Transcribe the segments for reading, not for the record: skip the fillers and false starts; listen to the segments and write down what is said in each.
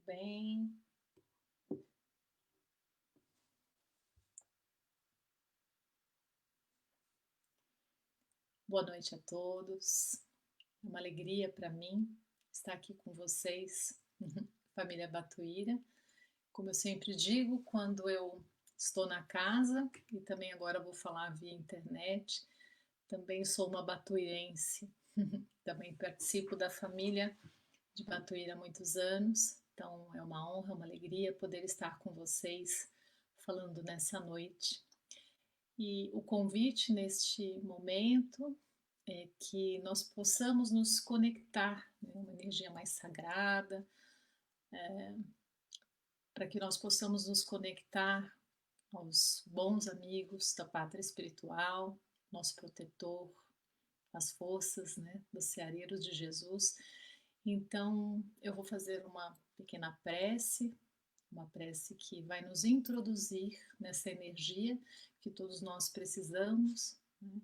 Bem, boa noite a todos. É uma alegria para mim estar aqui com vocês, família Batuíra. Como eu sempre digo, quando eu estou na casa e também agora vou falar via internet, também sou uma batuirense. Também participo da família de Batuíra há muitos anos, então é uma honra, uma alegria poder estar com vocês falando nessa noite. E o convite neste momento é que nós possamos nos conectar, né, uma energia mais sagrada, para que nós possamos nos conectar aos bons amigos da pátria espiritual, nosso protetor, as forças, né, dos ceareiros de Jesus. Então, eu vou fazer uma pequena prece, uma prece que vai nos introduzir nessa energia que todos nós precisamos, né,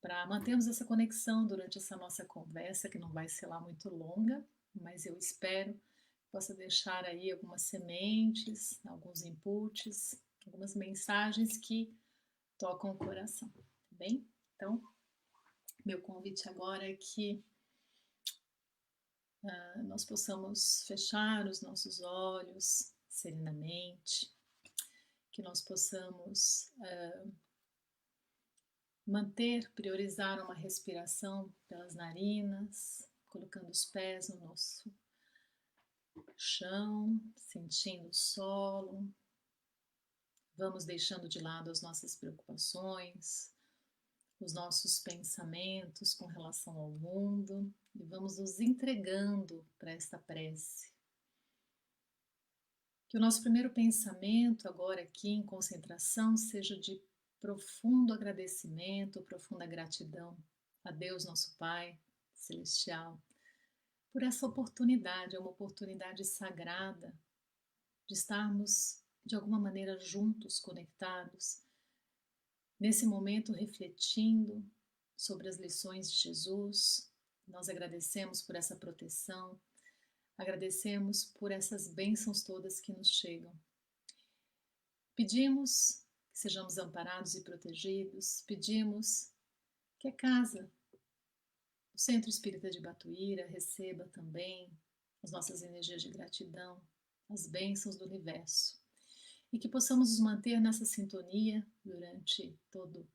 para mantermos essa conexão durante essa nossa conversa, que não vai ser lá muito longa, mas eu espero que possa deixar aí algumas sementes, alguns inputs, algumas mensagens que tocam o coração, tá bem? Então, meu convite agora é que nós possamos fechar os nossos olhos serenamente, que nós possamos manter, priorizar uma respiração pelas narinas, colocando os pés no nosso chão, sentindo o solo. Vamos deixando de lado as nossas preocupações, os nossos pensamentos com relação ao mundo e vamos nos entregando para esta prece. Que o nosso primeiro pensamento, agora aqui em concentração, seja de profundo agradecimento, profunda gratidão a Deus, nosso Pai Celestial, por essa oportunidade, é uma oportunidade sagrada de estarmos de alguma maneira juntos, conectados, nesse momento refletindo sobre as lições de Jesus. Nós agradecemos por essa proteção, agradecemos por essas bênçãos todas que nos chegam. Pedimos que sejamos amparados e protegidos, pedimos que a casa do Centro Espírita de Batuíra receba também as nossas energias de gratidão, as bênçãos do universo, e que possamos nos manter nessa sintonia durante todo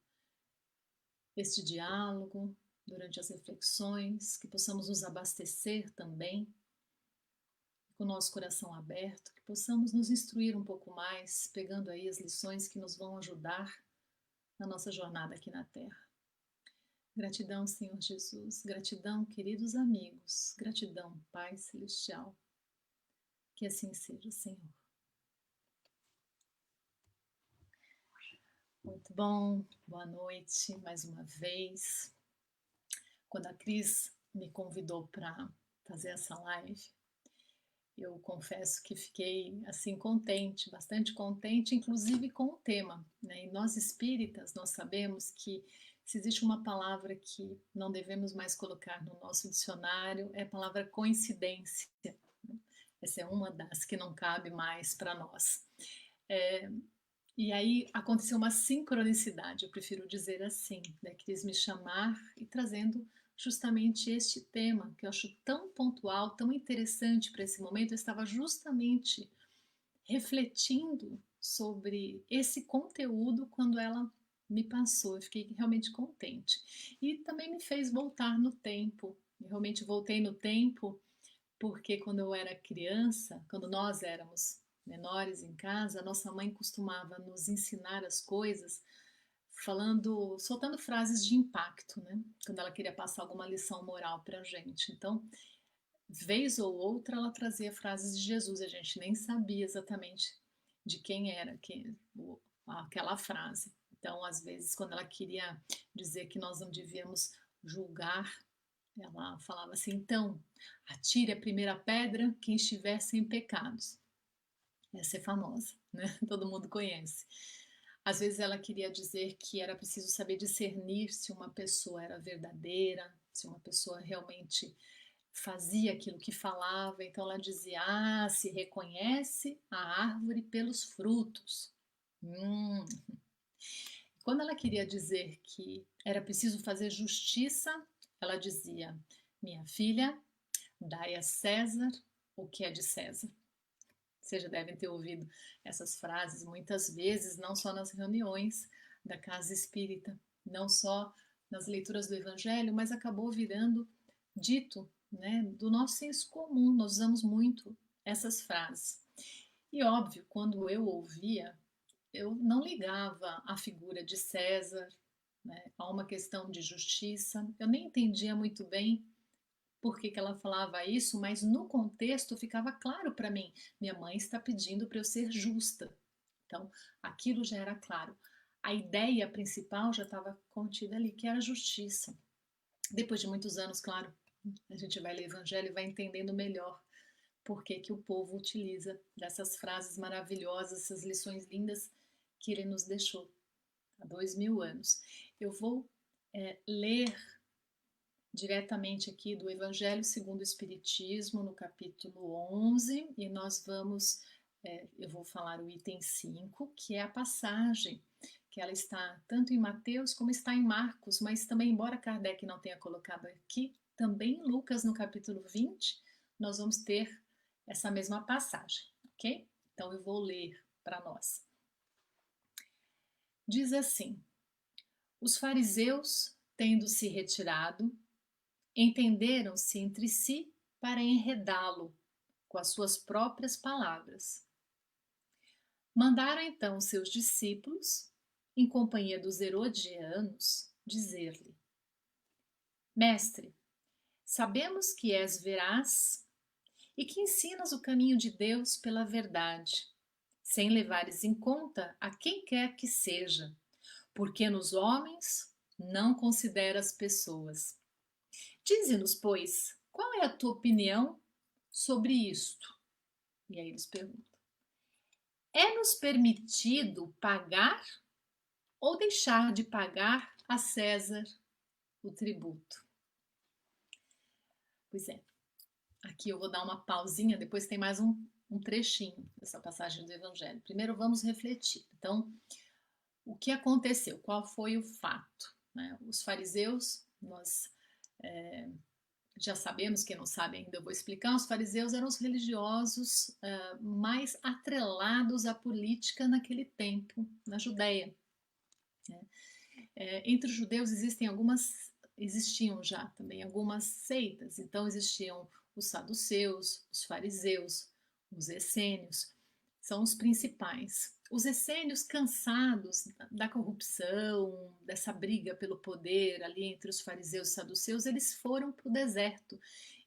este diálogo, durante as reflexões, que possamos nos abastecer também, com o nosso coração aberto, que possamos nos instruir um pouco mais, pegando aí as lições que nos vão ajudar na nossa jornada aqui na Terra. Gratidão, Senhor Jesus, gratidão, queridos amigos, gratidão, Pai Celestial, que assim seja, Senhor. Muito bom, boa noite mais uma vez. Quando a Cris me convidou para fazer essa live, eu confesso que fiquei assim contente, bastante contente, inclusive com o tema, né? E nós espíritas, nós sabemos que se existe uma palavra que não devemos mais colocar no nosso dicionário, é a palavra coincidência. Essa é uma das que não cabe mais para nós. E aí aconteceu uma sincronicidade, eu prefiro dizer assim, né? Quis me chamar e trazendo justamente este tema, que eu acho tão pontual, tão interessante para esse momento. Eu estava justamente refletindo sobre esse conteúdo quando ela me passou. Eu fiquei realmente contente. E também me fez voltar no tempo. Eu realmente voltei no tempo porque quando eu era criança, quando nós éramos menores em casa, a nossa mãe costumava nos ensinar as coisas falando, soltando frases de impacto, né? Quando ela queria passar alguma lição moral para a gente. Então, vez ou outra, ela trazia frases de Jesus, a gente nem sabia exatamente de quem era aquela frase. Então, às vezes, quando ela queria dizer que nós não devíamos julgar, ela falava assim: então, atire a primeira pedra quem estiver sem pecados. Essa é famosa, né? Todo mundo conhece. Às vezes ela queria dizer que era preciso saber discernir se uma pessoa era verdadeira, se uma pessoa realmente fazia aquilo que falava, então ela dizia: "Ah, se reconhece a árvore pelos frutos". Hum. Quando ela queria dizer que era preciso fazer justiça, ela dizia: "Minha filha, dai a César o que é de César". Vocês já devem ter ouvido essas frases muitas vezes, não só nas reuniões da casa espírita, não só nas leituras do Evangelho, mas acabou virando dito, né, do nosso senso comum. Nós usamos muito essas frases. E óbvio, quando eu ouvia, eu não ligava a figura de César, né, a uma questão de justiça. Eu nem entendia muito bem por que ela falava isso, mas no contexto ficava claro para mim. Minha mãe está pedindo para eu ser justa. Então, aquilo já era claro. A ideia principal já estava contida ali, que era a justiça. Depois de muitos anos, claro, a gente vai ler o Evangelho e vai entendendo melhor por que, que o povo utiliza dessas frases maravilhosas, essas lições lindas que ele nos deixou há 2000 anos. Eu vou ler diretamente aqui do Evangelho segundo o Espiritismo, no capítulo 11, e nós vamos, eu vou falar o item 5, que é a passagem, que ela está tanto em Mateus como está em Marcos, mas também, embora Kardec não tenha colocado aqui, também em Lucas, no capítulo 20, nós vamos ter essa mesma passagem, ok? Então eu vou ler para nós. Diz assim: os fariseus, tendo se retirado, entenderam-se entre si para enredá-lo com as suas próprias palavras. Mandaram então seus discípulos, em companhia dos herodianos, dizer-lhe: Mestre, sabemos que és veraz e que ensinas o caminho de Deus pela verdade, sem levares em conta a quem quer que seja, porque nos homens não consideras pessoas. Dize-nos, pois, qual é a tua opinião sobre isto? E aí eles perguntam: é-nos permitido pagar ou deixar de pagar a César o tributo? Pois é, aqui eu vou dar uma pausinha, depois tem mais um trechinho dessa passagem do Evangelho. Primeiro vamos refletir. Então, o que aconteceu? Qual foi o fato? Né? Os fariseus, nós já sabemos, quem não sabe ainda eu vou explicar, os fariseus eram os religiosos mais atrelados à política naquele tempo, na Judéia. Né? Entre os judeus existiam já também algumas seitas, então existiam os saduceus, os fariseus, os essênios, são os principais. Os essênios, cansados da corrupção, dessa briga pelo poder ali entre os fariseus e os saduceus, eles foram para o deserto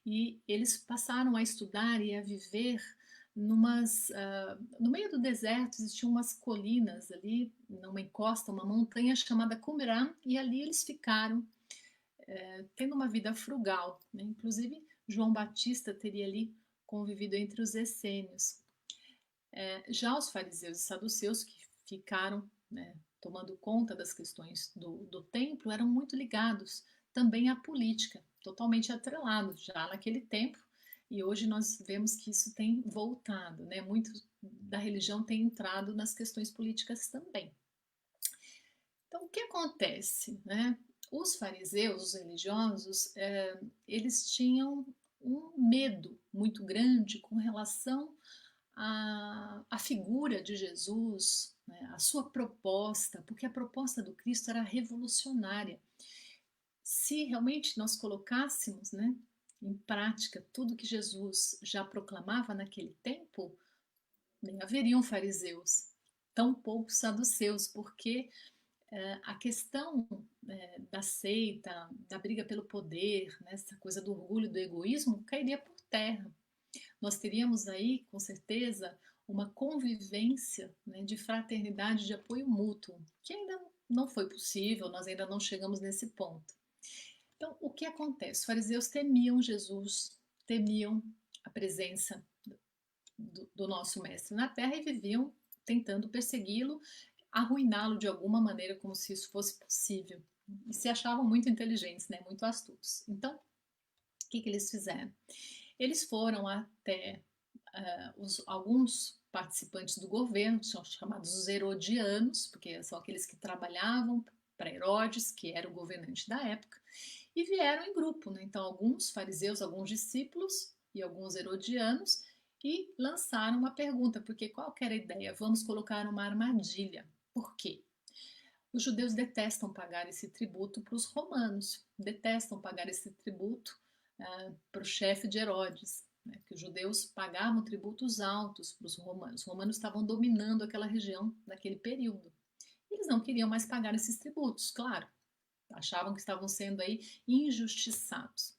e eles passaram a estudar e a viver no meio do deserto existiam umas colinas ali, numa encosta, uma montanha chamada Qumran, e ali eles ficaram tendo uma vida frugal. Né? Inclusive, João Batista teria ali convivido entre os essênios. Já os fariseus e saduceus, que ficaram tomando conta das questões do templo, eram muito ligados também à política, totalmente atrelados já naquele tempo, e hoje nós vemos que isso tem voltado, né? Muito da religião tem entrado nas questões políticas também. Então, o que acontece? Né? Os fariseus, os religiosos, eles tinham um medo muito grande com relação à figura de Jesus, né? A sua proposta, porque a proposta do Cristo era revolucionária. Se realmente nós colocássemos, né, em prática tudo que Jesus já proclamava naquele tempo, nem haveriam fariseus, tampouco saduceus, porque a questão da seita, da briga pelo poder, né, essa coisa do orgulho, do egoísmo, cairia por terra. Nós teríamos aí, com certeza, uma convivência, né, de fraternidade, de apoio mútuo, que ainda não foi possível, nós ainda não chegamos nesse ponto. Então, o que acontece? Os fariseus temiam Jesus, temiam a presença do nosso mestre na terra e viviam tentando persegui-lo, arruiná-lo de alguma maneira, como se isso fosse possível. E se achavam muito inteligentes, né? Muito astutos. Então, Que eles fizeram? Eles foram até alguns participantes do governo, são chamados os herodianos, porque são aqueles que trabalhavam para Herodes, que era o governante da época, e vieram em grupo, né? Então, alguns fariseus, alguns discípulos e alguns herodianos, e lançaram uma pergunta, porque qual que era a ideia? Vamos colocar uma armadilha. Por quê? Os judeus detestam pagar esse tributo para os romanos, detestam pagar esse tributo para o chefe de Herodes, né, que os judeus pagavam tributos altos para os romanos. Os romanos estavam dominando aquela região naquele período. Eles não queriam mais pagar esses tributos, claro, achavam que estavam sendo aí injustiçados.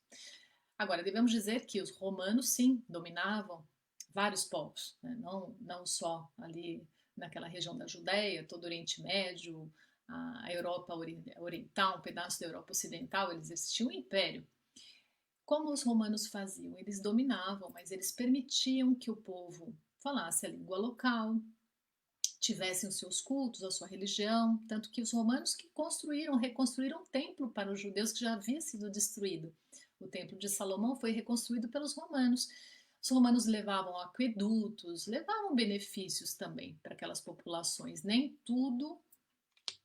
Agora, devemos dizer que os romanos, sim, dominavam vários povos, né? Não só ali naquela região da Judéia, todo o Oriente Médio, a Europa Oriental, um pedaço da Europa Ocidental, eles existiam um império. Como os romanos faziam? Eles dominavam, mas eles permitiam que o povo falasse a língua local, tivessem os seus cultos, a sua religião, tanto que os romanos que reconstruíram um templo para os judeus que já havia sido destruído. O templo de Salomão foi reconstruído pelos romanos. Os romanos levavam aquedutos, levavam benefícios também para aquelas populações. Nem tudo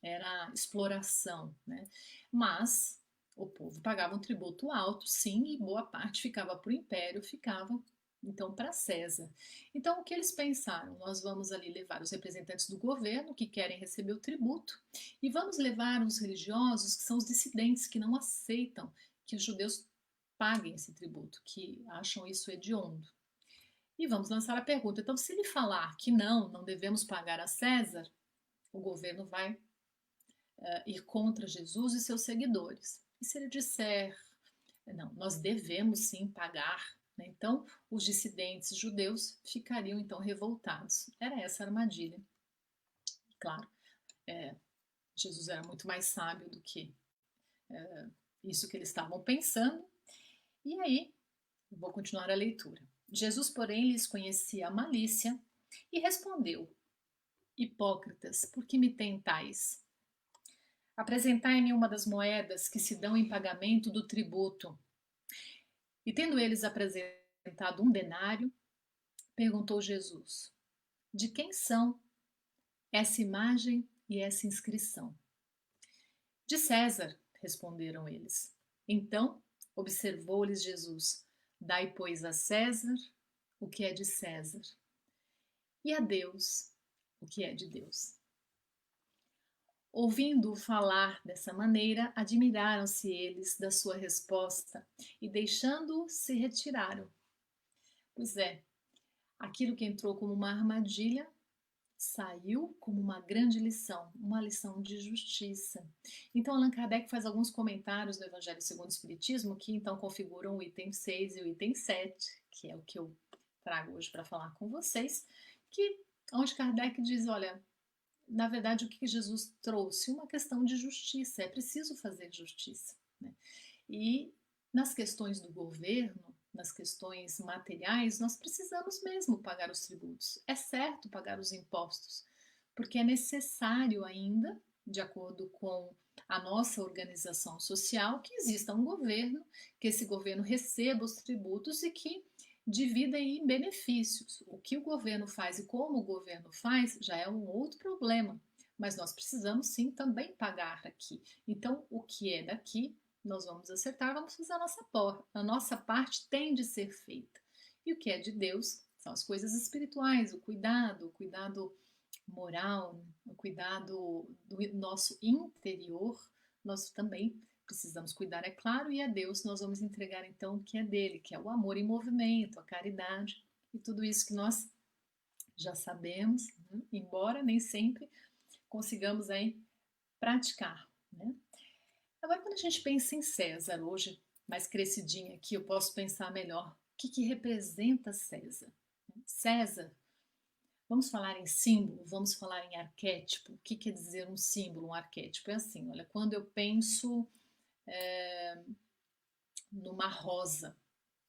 era exploração, né? Mas o povo pagava um tributo alto, sim, e boa parte ficava para o império, ficava então para César. Então o que eles pensaram? Nós vamos ali levar os representantes do governo que querem receber o tributo e vamos levar os religiosos que são os dissidentes que não aceitam que os judeus paguem esse tributo, que acham isso hediondo. E vamos lançar a pergunta. Então, se ele falar que não devemos pagar a César, o governo vai ir contra Jesus e seus seguidores. E se ele disser, não, nós devemos sim pagar, né? Então os dissidentes judeus ficariam então revoltados. Era essa a armadilha. Claro, Jesus era muito mais sábio do que isso que eles estavam pensando. E aí, vou continuar a leitura. Jesus, porém, lhes conhecia a malícia e respondeu: Hipócritas, por que me tentais? Apresentai-me uma das moedas que se dão em pagamento do tributo. E tendo eles apresentado um denário, perguntou Jesus: De quem são essa imagem e essa inscrição? De César, responderam eles. Então observou-lhes Jesus: Dai, pois, a César o que é de César, e a Deus o que é de Deus. Ouvindo-o falar dessa maneira, admiraram-se eles da sua resposta e, deixando-o, se retiraram. Pois é, aquilo que entrou como uma armadilha saiu como uma grande lição, uma lição de justiça. Então, Allan Kardec faz alguns comentários do Evangelho segundo o Espiritismo que então configuram o item 6 e o item 7, que é o que eu trago hoje para falar com vocês, que onde Kardec diz, olha, na verdade, o que Jesus trouxe? Uma questão de justiça, é preciso fazer justiça, né? E nas questões do governo, nas questões materiais, nós precisamos mesmo pagar os tributos. É certo pagar os impostos, porque é necessário ainda, de acordo com a nossa organização social, que exista um governo, que esse governo receba os tributos e que divida em benefícios. O que o governo faz e como o governo faz já é um outro problema, mas nós precisamos sim também pagar aqui. Então, o que é daqui, nós vamos acertar, vamos fazer a nossa parte tem de ser feita. E o que é de Deus são as coisas espirituais, o cuidado moral, o cuidado do nosso interior, nós também precisamos cuidar, é claro, e a Deus nós vamos entregar então o que é dele, que é o amor em movimento, a caridade e tudo isso que nós já sabemos, né? Embora nem sempre consigamos aí praticar, né? Agora, quando a gente pensa em César hoje, mais crescidinha aqui, eu posso pensar melhor o que representa César. César, vamos falar em símbolo, vamos falar em arquétipo. O que quer dizer um símbolo, um arquétipo? É assim, olha, quando eu penso numa rosa.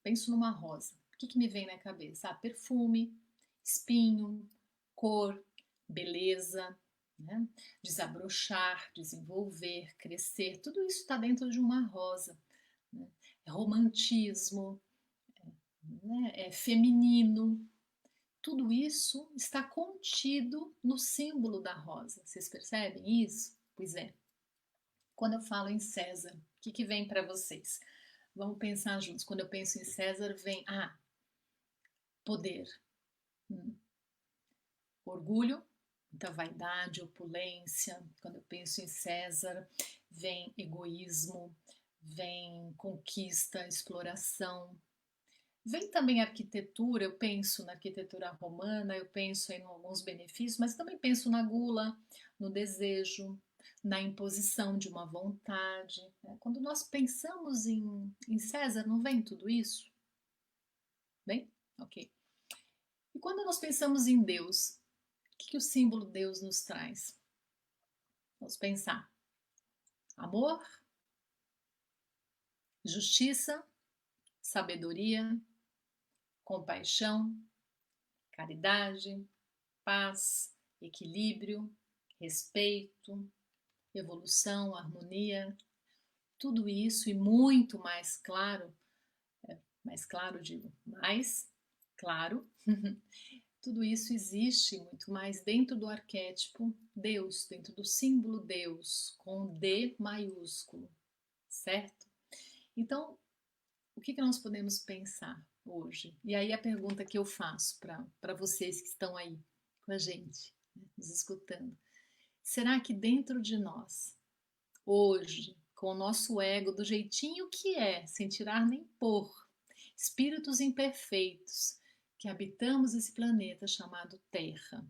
Penso numa rosa. O que me vem na cabeça? Perfume, espinho, cor, beleza, né? Desabrochar, desenvolver, crescer. Tudo isso está dentro de uma rosa. né? É romantismo, né? É feminino. Tudo isso está contido no símbolo da rosa. Vocês percebem isso? Pois é. Quando eu falo em César, o que vem para vocês? Vamos pensar juntos. Quando eu penso em César, vem poder, orgulho, muita vaidade, opulência. Quando eu penso em César, vem egoísmo, vem conquista, exploração. Vem também arquitetura, eu penso na arquitetura romana, eu penso em alguns benefícios, mas também penso na gula, no desejo, na imposição de uma vontade. Né? Quando nós pensamos em César, não vem tudo isso? Bem? Ok. E quando nós pensamos em Deus, o que o símbolo Deus nos traz? Vamos pensar. Amor, justiça, sabedoria, compaixão, caridade, paz, equilíbrio, respeito, evolução, harmonia, tudo isso e muito mais claro digo, mais claro, tudo isso existe muito mais dentro do arquétipo Deus, dentro do símbolo Deus, com D maiúsculo, certo? Então, o que nós podemos pensar hoje? E aí a pergunta que eu faço para vocês que estão aí com a gente, né, nos escutando. Será que dentro de nós, hoje, com o nosso ego do jeitinho que é, sem tirar nem pôr, espíritos imperfeitos, que habitamos esse planeta chamado Terra,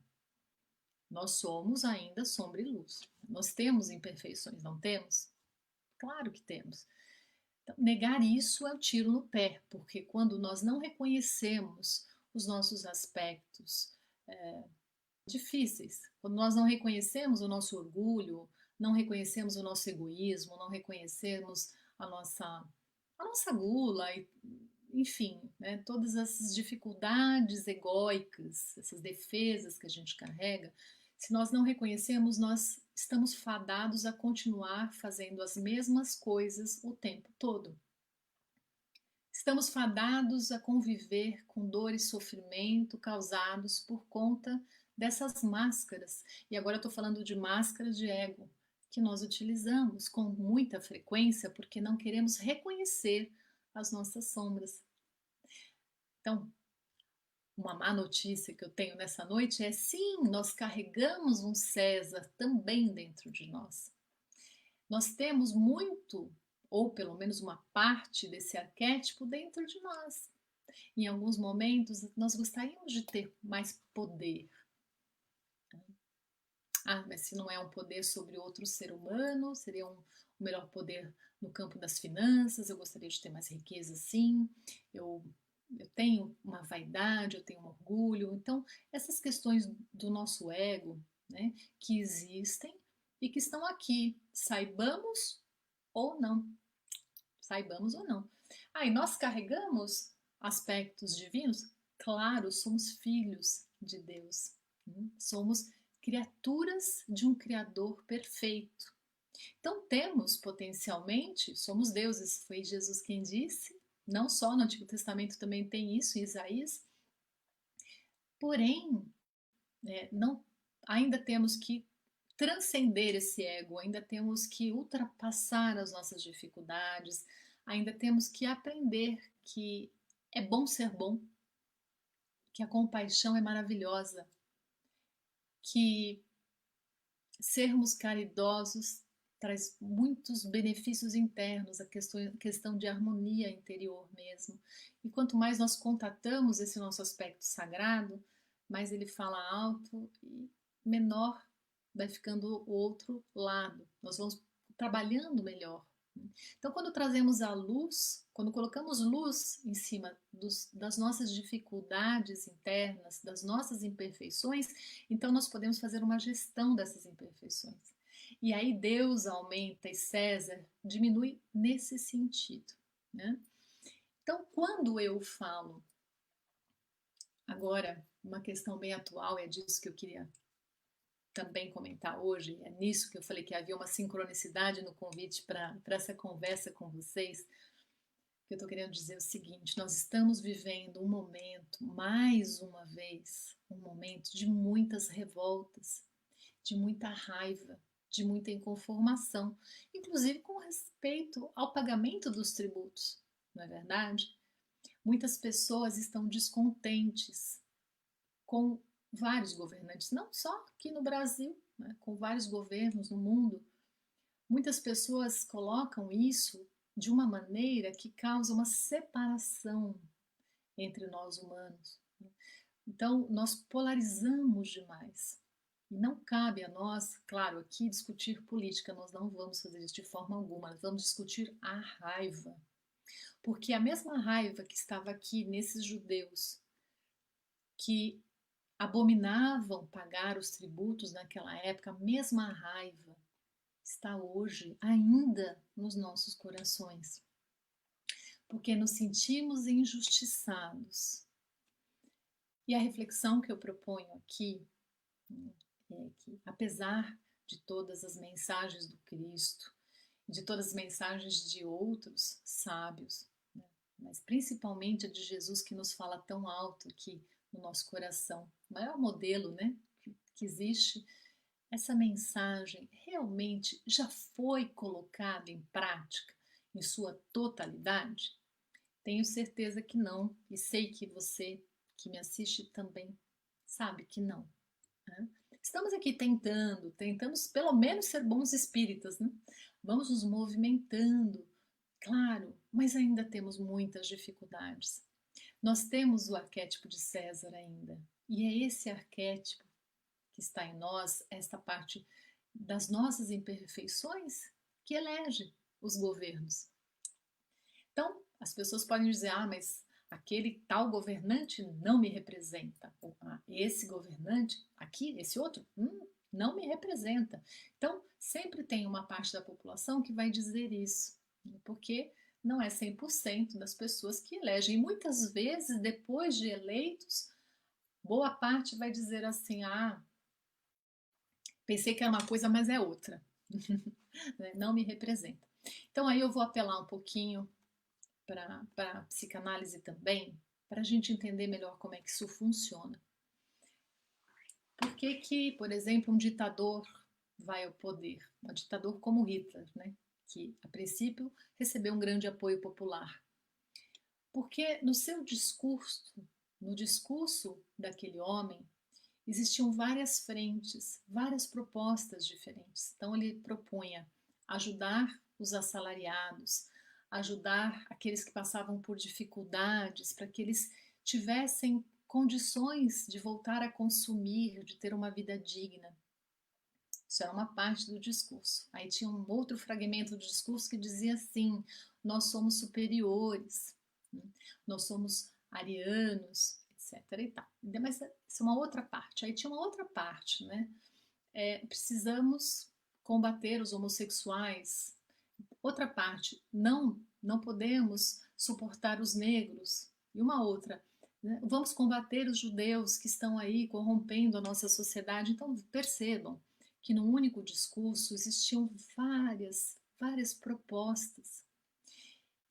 nós somos ainda sombra e luz. Nós temos imperfeições, não temos? Claro que temos. Então, negar isso é o tiro no pé, porque quando nós não reconhecemos os nossos aspectos difíceis, quando nós não reconhecemos o nosso orgulho, não reconhecemos o nosso egoísmo, não reconhecemos a nossa gula, enfim, né, todas essas dificuldades egóicas, essas defesas que a gente carrega, se nós não reconhecemos, nós estamos fadados a continuar fazendo as mesmas coisas o tempo todo. Estamos fadados a conviver com dor e sofrimento causados por conta dessas máscaras. E agora eu estou falando de máscaras de ego, que nós utilizamos com muita frequência porque não queremos reconhecer as nossas sombras. Então, uma má notícia que eu tenho nessa noite é sim, nós carregamos um César também dentro de nós. Nós temos muito, ou pelo menos uma parte desse arquétipo dentro de nós. Em alguns momentos, nós gostaríamos de ter mais poder. Mas se não é um poder sobre outro ser humano, seria um melhor poder no campo das finanças, eu gostaria de ter mais riqueza, sim. Eu tenho uma vaidade, eu tenho um orgulho. Então, essas questões do nosso ego, né, que existem e que estão aqui, saibamos ou não. Saibamos ou não. E nós carregamos aspectos divinos? Claro, somos filhos de Deus. Somos criaturas de um Criador perfeito. Então temos potencialmente, somos deuses, foi Jesus quem disse, não só no Antigo Testamento também tem isso, em Isaías. Porém, não, ainda temos que transcender esse ego, ainda temos que ultrapassar as nossas dificuldades, ainda temos que aprender que é bom ser bom, que a compaixão é maravilhosa, que sermos caridosos traz muitos benefícios internos, a questão de harmonia interior mesmo. E quanto mais nós contatamos esse nosso aspecto sagrado, mais ele fala alto e menor vai ficando o outro lado. Nós vamos trabalhando melhor. Então, quando trazemos a luz, quando colocamos luz em cima das nossas dificuldades internas, das nossas imperfeições, então nós podemos fazer uma gestão dessas imperfeições. E aí Deus aumenta e César diminui nesse sentido, né? Então, quando eu falo, agora, uma questão bem atual, é disso que eu queria também comentar hoje, é nisso que eu falei que havia uma sincronicidade no convite para essa conversa com vocês. que eu estou querendo dizer é o seguinte: nós estamos vivendo um momento, mais uma vez, um momento de muitas revoltas, de muita raiva, de muita inconformação, inclusive com respeito ao pagamento dos tributos, não é verdade? Muitas pessoas estão descontentes com vários governantes, não só aqui no Brasil, né, com vários governos no mundo. Muitas pessoas colocam isso de uma maneira que causa uma separação entre nós humanos. Então, nós polarizamos demais. E não cabe a nós, claro, aqui discutir política, nós não vamos fazer isso de forma alguma, nós vamos discutir a raiva. Porque a mesma raiva que estava aqui nesses judeus que abominavam pagar os tributos naquela época, a mesma raiva está hoje ainda nos nossos corações. Porque nos sentimos injustiçados. E a reflexão que eu proponho aqui é que, apesar de todas as mensagens do Cristo, de todas as mensagens de outros sábios, né, mas principalmente a de Jesus que nos fala tão alto aqui no nosso coração, o maior modelo, né, que existe, essa mensagem realmente já foi colocada em prática em sua totalidade? Tenho certeza que não, e sei que você que me assiste também sabe que não, né? Estamos aqui tentamos pelo menos ser bons espíritas, né? Vamos nos movimentando, claro, mas ainda temos muitas dificuldades. Nós temos o arquétipo de César ainda, e é esse arquétipo que está em nós, esta parte das nossas imperfeições, que elege os governos. Então, as pessoas podem dizer, mas aquele tal governante não me representa. Ou, esse governante, aqui, esse outro, não me representa. Então, sempre tem uma parte da população que vai dizer isso, porque não é 100% das pessoas que elegem. E muitas vezes, depois de eleitos, boa parte vai dizer assim, pensei que era uma coisa, mas é outra. Não me representa. Então, aí eu vou apelar um pouquinho para a psicanálise também, para a gente entender melhor como é que isso funciona. Por que, por exemplo, um ditador vai ao poder? Um ditador como Hitler, né? Que a princípio recebeu um grande apoio popular. Porque no seu discurso, no discurso daquele homem, existiam várias frentes, várias propostas diferentes. Então ele propunha ajudar os assalariados, ajudar aqueles que passavam por dificuldades, para que eles tivessem condições de voltar a consumir, de ter uma vida digna. Isso era uma parte do discurso. Aí tinha um outro fragmento do discurso que dizia assim: nós somos superiores, nós somos arianos, etc. E tal. Mas isso é uma outra parte. Aí tinha uma outra parte, né? Precisamos combater os homossexuais. Outra parte, não podemos suportar os negros. E uma outra, né? Vamos combater os judeus que estão aí corrompendo a nossa sociedade. Então percebam que no único discurso existiam várias propostas.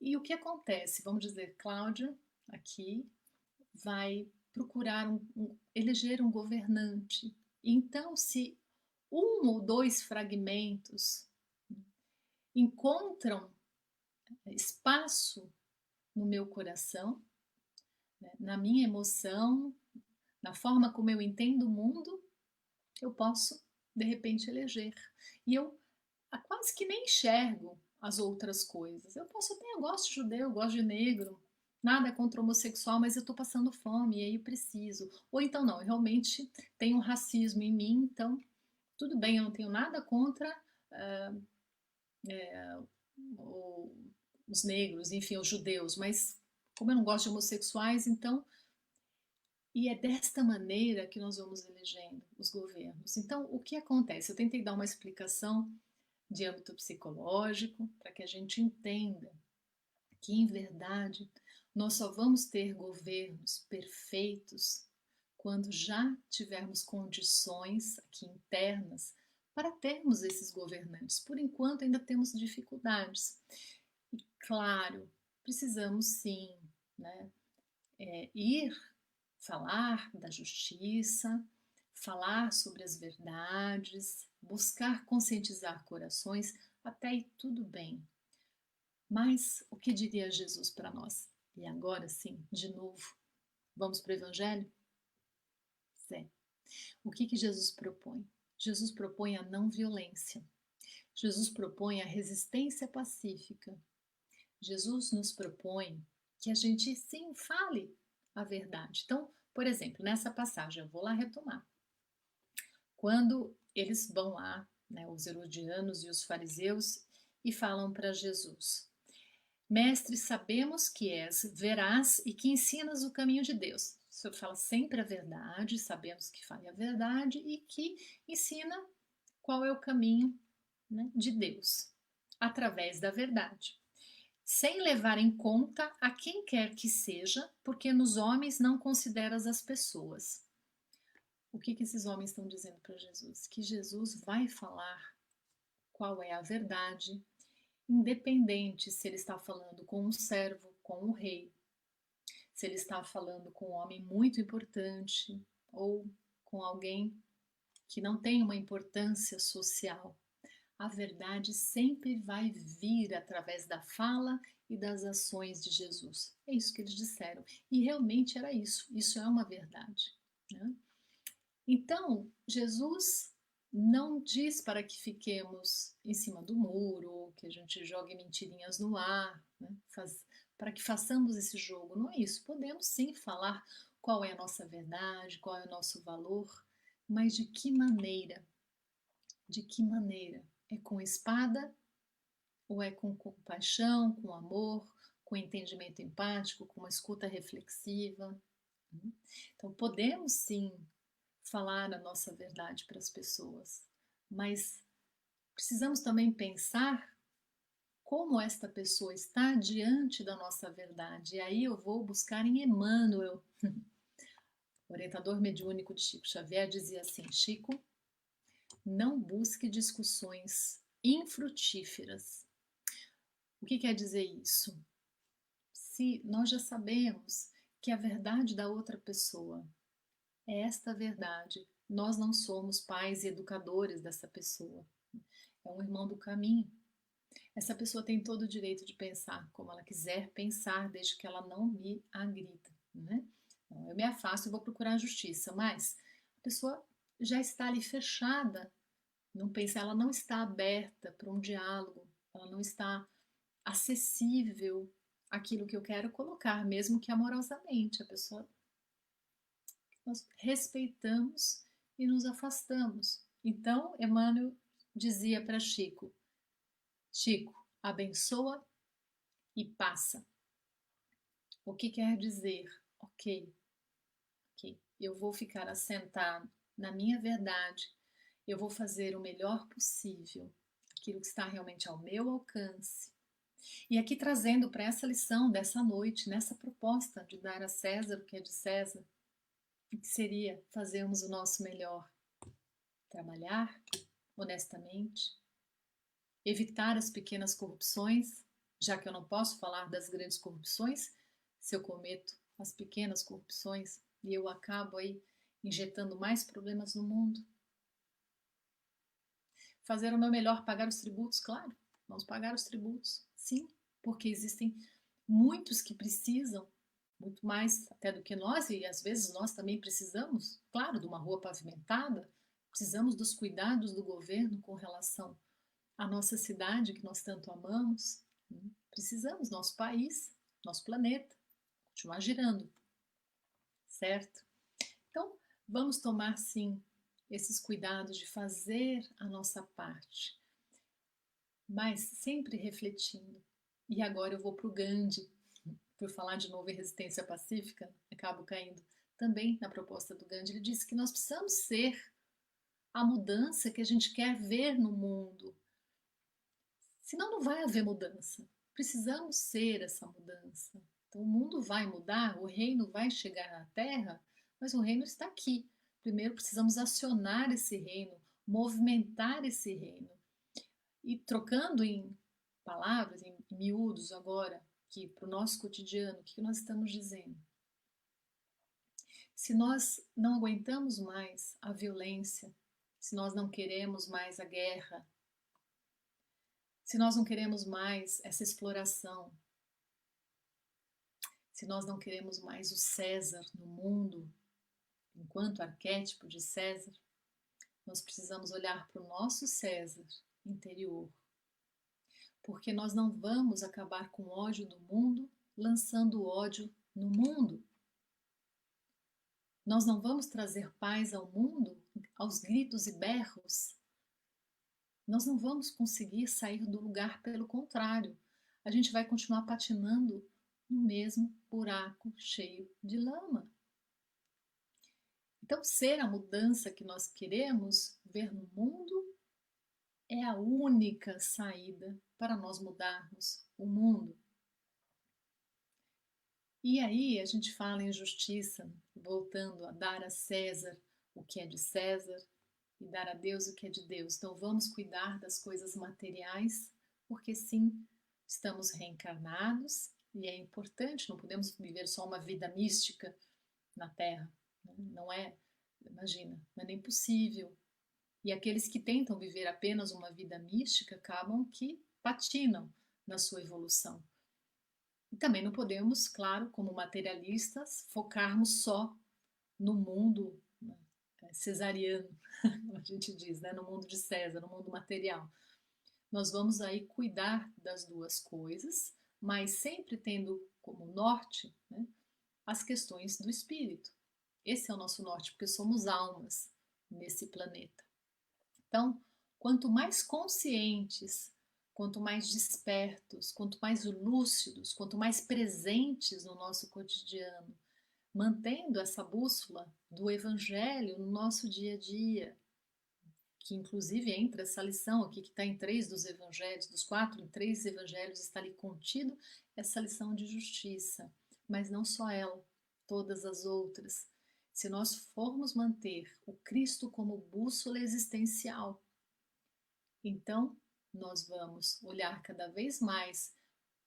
E o que acontece? Vamos dizer, Cláudia, aqui, vai procurar eleger um governante. Então, se um ou dois fragmentos encontram espaço no meu coração, né, na minha emoção, na forma como eu entendo o mundo, eu posso, de repente, eleger. E eu quase que nem enxergo as outras coisas. Eu gosto de judeu, eu gosto de negro, nada contra o homossexual, mas eu estou passando fome e aí eu preciso. Ou então não, eu realmente tenho um racismo em mim, então tudo bem, eu não tenho nada contra os negros, enfim, os judeus, mas como eu não gosto de homossexuais, então. E é desta maneira que nós vamos elegendo os governos. Então, o que acontece? Eu tentei dar uma explicação de âmbito psicológico para que a gente entenda que, em verdade, nós só vamos ter governos perfeitos quando já tivermos condições aqui internas para termos esses governantes. Por enquanto, ainda temos dificuldades. E, claro, precisamos sim, né, ir falar da justiça, falar sobre as verdades, buscar conscientizar corações, até aí tudo bem. Mas o que diria Jesus para nós? E agora sim, de novo, vamos para o Evangelho? Zé. O que Jesus propõe? Jesus propõe a não violência. Jesus propõe a resistência pacífica. Jesus nos propõe que a gente sim fale a verdade. Então, por exemplo, nessa passagem, eu vou lá retomar. Quando eles vão lá, né, os herodianos e os fariseus, e falam para Jesus: Mestre, sabemos que és veraz e que ensinas o caminho de Deus. O Senhor fala sempre a verdade, sabemos que fala a verdade e que ensina qual é o caminho, né, de Deus, através da verdade. Sem levar em conta a quem quer que seja, porque nos homens não consideras as pessoas. O que esses homens estão dizendo para Jesus? Que Jesus vai falar qual é a verdade, independente se ele está falando com um servo, com um rei, se ele está falando com um homem muito importante ou com alguém que não tem uma importância social. A verdade sempre vai vir através da fala e das ações de Jesus. É isso que eles disseram. E realmente era isso. Isso é uma verdade, né? Então, Jesus não diz para que fiquemos em cima do muro, que a gente jogue mentirinhas no ar, né? Para que façamos esse jogo. Não é isso. Podemos sim falar qual é a nossa verdade, qual é o nosso valor, mas de que maneira? De que maneira? É com espada ou é com compaixão, com amor, com entendimento empático, com uma escuta reflexiva? Então, podemos sim falar a nossa verdade para as pessoas, mas precisamos também pensar como esta pessoa está diante da nossa verdade. E aí eu vou buscar em Emmanuel. O orientador mediúnico de Chico Xavier dizia assim: Chico, não busque discussões infrutíferas. O que quer dizer isso? Se nós já sabemos que a verdade da outra pessoa é esta verdade, nós não somos pais e educadores dessa pessoa. É um irmão do caminho. Essa pessoa tem todo o direito de pensar como ela quiser pensar, desde que ela não me agrida, né? Então, eu me afasto e vou procurar a justiça, mas a pessoa já está ali fechada, não pensa, ela não está aberta para um diálogo, ela não está acessível àquilo que eu quero colocar, mesmo que amorosamente. A pessoa, nós respeitamos e nos afastamos. Então, Emmanuel dizia para Chico: Chico, abençoa e passa. O que quer dizer? Ok, eu vou ficar assentado na minha verdade, eu vou fazer o melhor possível, aquilo que está realmente ao meu alcance. E aqui trazendo para essa lição dessa noite, nessa proposta de dar a César o que é de César, o que seria fazermos o nosso melhor? Trabalhar honestamente, evitar as pequenas corrupções, já que eu não posso falar das grandes corrupções, se eu cometo as pequenas corrupções e eu acabo aí injetando mais problemas no mundo. Fazer o meu melhor, pagar os tributos, claro, vamos pagar os tributos, sim, porque existem muitos que precisam, muito mais até do que nós, e às vezes nós também precisamos, claro, de uma rua pavimentada, precisamos dos cuidados do governo com relação à nossa cidade que nós tanto amamos, né? Precisamos, nosso país, nosso planeta, continuar girando, certo? Então, vamos tomar sim esses cuidados de fazer a nossa parte, mas sempre refletindo. E agora eu vou para o Gandhi, por falar de novo em resistência pacífica, acabo caindo também na proposta do Gandhi. Ele disse que nós precisamos ser a mudança que a gente quer ver no mundo. Senão não vai haver mudança. Precisamos ser essa mudança. Então o mundo vai mudar, o reino vai chegar à Terra, mas o reino está aqui. Primeiro precisamos acionar esse reino, movimentar esse reino. E trocando em palavras, em miúdos agora, aqui para o nosso cotidiano, o que nós estamos dizendo? Se nós não aguentamos mais a violência, se nós não queremos mais a guerra, se nós não queremos mais essa exploração, se nós não queremos mais o César no mundo, enquanto arquétipo de César, nós precisamos olhar para o nosso César interior, porque nós não vamos acabar com o ódio do mundo lançando ódio no mundo. Nós não vamos trazer paz ao mundo aos gritos e berros. Nós não vamos conseguir sair do lugar, pelo contrário, a gente vai continuar patinando no mesmo buraco cheio de lama. Então, ser a mudança que nós queremos ver no mundo é a única saída para nós mudarmos o mundo. E aí a gente fala em justiça, voltando a dar a César o que é de César e dar a Deus o que é de Deus. Então vamos cuidar das coisas materiais, porque sim, estamos reencarnados e é importante, não podemos viver só uma vida mística na Terra. Não é, imagina, não é nem possível. E aqueles que tentam viver apenas uma vida mística acabam que patinam na sua evolução. E também não podemos, claro, como materialistas, focarmos só no mundo, né, cesariano, como a gente diz, né, no mundo de César, no mundo material. Nós vamos aí cuidar das duas coisas, mas sempre tendo como norte, né, as questões do espírito. Esse é o nosso norte, porque somos almas nesse planeta. Então, quanto mais conscientes, quanto mais despertos, quanto mais lúcidos, quanto mais presentes no nosso cotidiano, mantendo essa bússola do Evangelho no nosso dia a dia, que inclusive entra essa lição aqui que está em 3 dos Evangelhos, dos 4, em 3 Evangelhos está ali contido essa lição de justiça, mas não só ela, todas as outras. Se nós formos manter o Cristo como bússola existencial, então nós vamos olhar cada vez mais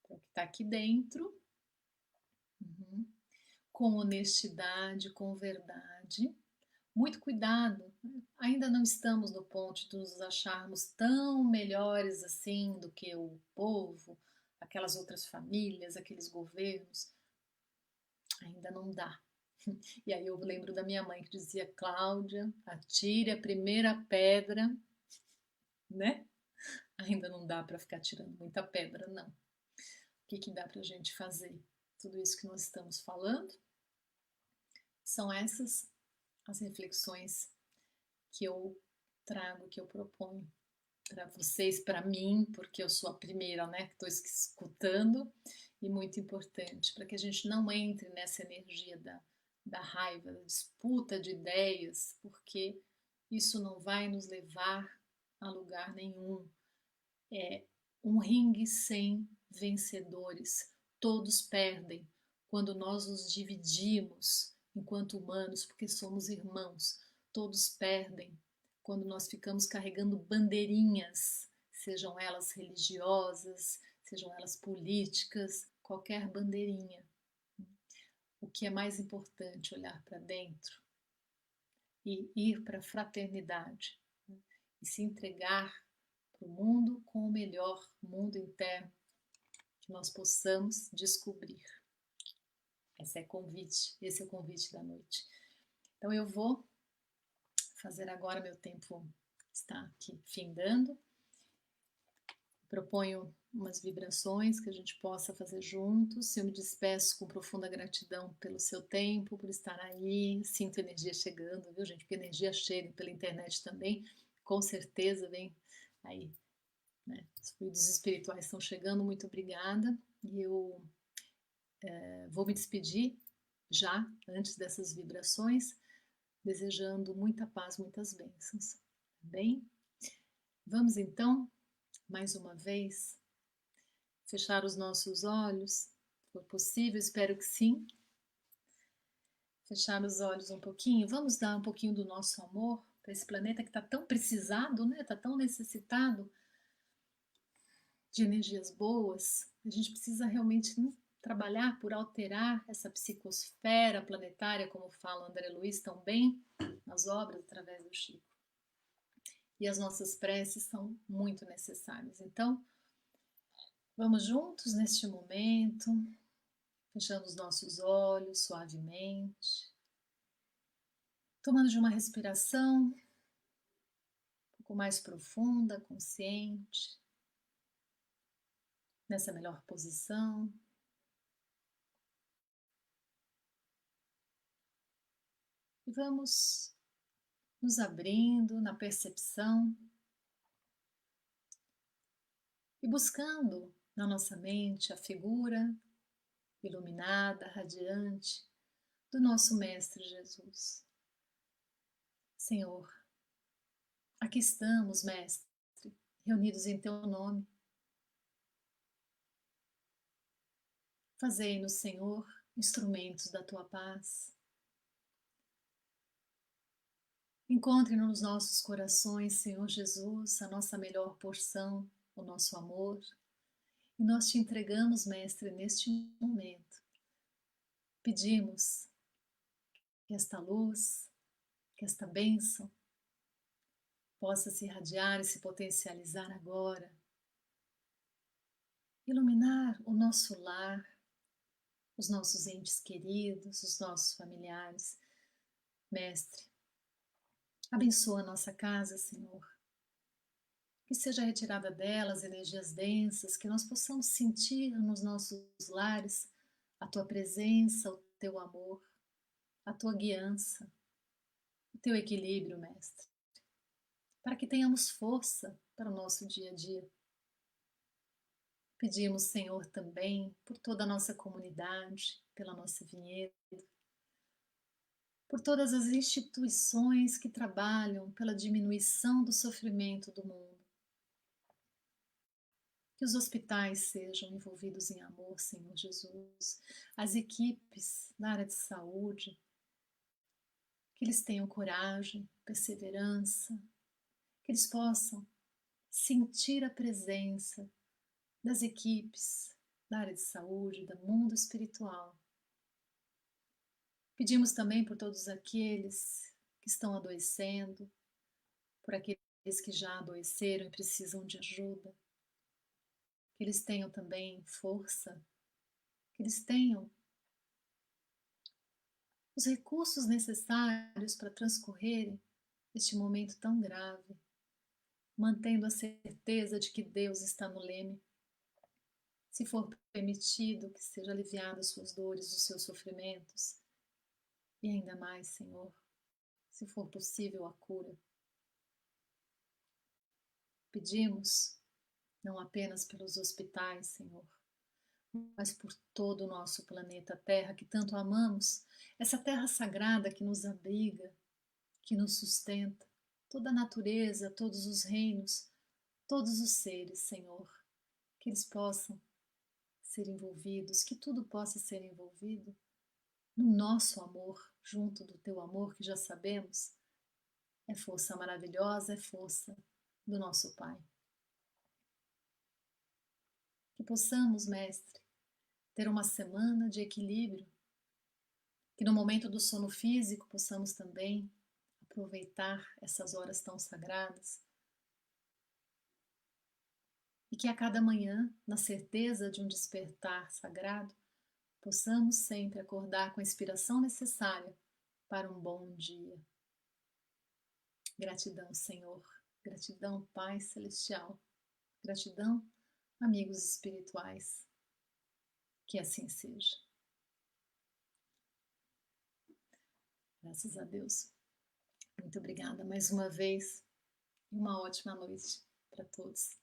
para o que está aqui dentro, com honestidade, com verdade. Muito cuidado, ainda não estamos no ponto de nos acharmos tão melhores assim do que o povo, aquelas outras famílias, aqueles governos. Ainda não dá. E aí eu lembro da minha mãe que dizia: Cláudia, atire a primeira pedra, né? Ainda não dá para ficar tirando muita pedra, não. O que dá para a gente fazer? Tudo isso que nós estamos falando são essas as reflexões que eu trago, que eu proponho para vocês, para mim, porque eu sou a primeira, né, que estou escutando, e muito importante, para que a gente não entre nessa energia da raiva, da disputa de ideias, porque isso não vai nos levar a lugar nenhum. É um ringue sem vencedores. Todos perdem quando nós nos dividimos enquanto humanos, porque somos irmãos. Todos perdem quando nós ficamos carregando bandeirinhas, sejam elas religiosas, sejam elas políticas, qualquer bandeirinha. O que é mais importante, olhar para dentro e ir para a fraternidade, né? E se entregar para o mundo com o melhor mundo interno que nós possamos descobrir. Esse é o convite da noite. Então eu vou fazer agora, meu tempo está aqui findando. Proponho umas vibrações que a gente possa fazer juntos. Eu me despeço com profunda gratidão pelo seu tempo, por estar aí. Sinto energia chegando, viu, gente? Porque energia chega pela internet também. Com certeza vem aí, né? Os fluidos espirituais estão chegando. Muito obrigada. E eu vou me despedir já, antes dessas vibrações, desejando muita paz, muitas bênçãos. Tá bem? Vamos então, mais uma vez, fechar os nossos olhos, se for possível, espero que sim. Fechar os olhos um pouquinho, vamos dar um pouquinho do nosso amor para esse planeta que está tão precisado, né? Está tão necessitado de energias boas. A gente precisa realmente, né, trabalhar por alterar essa psicosfera planetária, como fala André Luiz tão bem nas obras através do Chico. E as nossas preces são muito necessárias. Então, vamos juntos neste momento, fechando os nossos olhos suavemente, tomando de uma respiração um pouco mais profunda, consciente, nessa melhor posição. E vamos nos abrindo na percepção e buscando na nossa mente a figura iluminada, radiante do nosso Mestre Jesus. Senhor, aqui estamos, Mestre, reunidos em Teu nome. Fazei-nos, Senhor, instrumentos da Tua paz. Encontre nos nossos corações, Senhor Jesus, a nossa melhor porção, o nosso amor. E nós te entregamos, Mestre, neste momento. Pedimos que esta luz, que esta bênção possa se irradiar e se potencializar agora. Iluminar o nosso lar, os nossos entes queridos, os nossos familiares. Mestre, abençoa a nossa casa, Senhor. Que seja retirada delas energias densas, que nós possamos sentir nos nossos lares a Tua presença, o Teu amor, a Tua guiança, o Teu equilíbrio, Mestre. Para que tenhamos força para o nosso dia a dia. Pedimos, Senhor, também por toda a nossa comunidade, pela nossa vinhedo, por todas as instituições que trabalham pela diminuição do sofrimento do mundo. Que os hospitais sejam envolvidos em amor, Senhor Jesus. As equipes da área de saúde, que eles tenham coragem, perseverança, que eles possam sentir a presença das equipes da área de saúde, do mundo espiritual. Pedimos também por todos aqueles que estão adoecendo, por aqueles que já adoeceram e precisam de ajuda, que eles tenham também força, que eles tenham os recursos necessários para transcorrerem este momento tão grave, mantendo a certeza de que Deus está no leme. Se for permitido, que seja aliviado as suas dores, os seus sofrimentos, e ainda mais, Senhor, se for possível, a cura. Pedimos, não apenas pelos hospitais, Senhor, mas por todo o nosso planeta Terra que tanto amamos, essa terra sagrada que nos abriga, que nos sustenta, toda a natureza, todos os reinos, todos os seres, Senhor, que eles possam ser envolvidos, que tudo possa ser envolvido no nosso amor, junto do Teu amor que já sabemos é força maravilhosa, é força do nosso Pai. Que possamos, Mestre, ter uma semana de equilíbrio, que no momento do sono físico possamos também aproveitar essas horas tão sagradas e que a cada manhã, na certeza de um despertar sagrado, possamos sempre acordar com a inspiração necessária para um bom dia. Gratidão, Senhor. Gratidão, Pai Celestial. Gratidão, amigos espirituais. Que assim seja. Graças a Deus. Muito obrigada mais uma vez e uma ótima noite para todos.